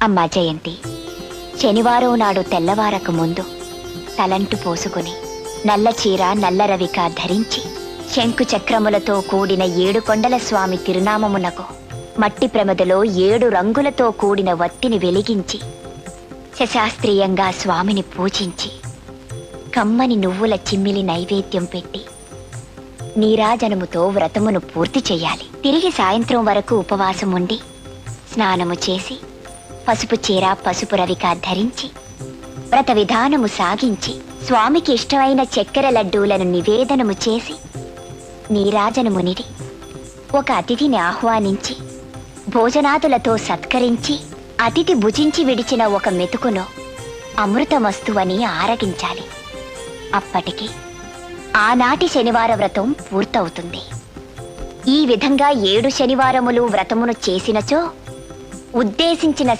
అమ్మా జయంతి, శనివారం నాడు తెల్లవారక ముందు తలంటు పోసుకుని నల్ల చీర నల్ల రవిక ధరించి శంకు చక్రములతో కూడిన 7 కొండల స్వామి తిరునామమునకు మట్టి ప్రమదలో 7 రంగులతో కూడిన వత్తిని వెలిగించి శశాస్త్రీయంగా స్వామిని పూజించి కమ్మని నువ్వుల చిమ్మిలి నైవేద్యం పెట్టి నీరాజనముతో వ్రతమును పూర్తి చెయ్యాలి. తిరిగి సాయంత్రం వరకు ఉపవాసం ఉండి స్నానము చేసి పసుపు చీర పసుపు రవిక ధరించి వ్రత విధానము సాగించి స్వామికి ఇష్టమైన చక్కెర లడ్డూలను నివేదనము చేసి నీరాజనమునిది ఒక అతిథిని ఆహ్వానించి భోజనాదులతో సత్కరించి అతిథి భుజించి విడిచిన ఒక మెతుకులో అమృతమస్తువని ఆరగించాలి. అప్పటికి ఆనాటి శనివార వ్రతం పూర్తవుతుంది. ఈ విధంగా 7 శనివారములు వ్రతమును చేసినచో ఉద్దేశించిన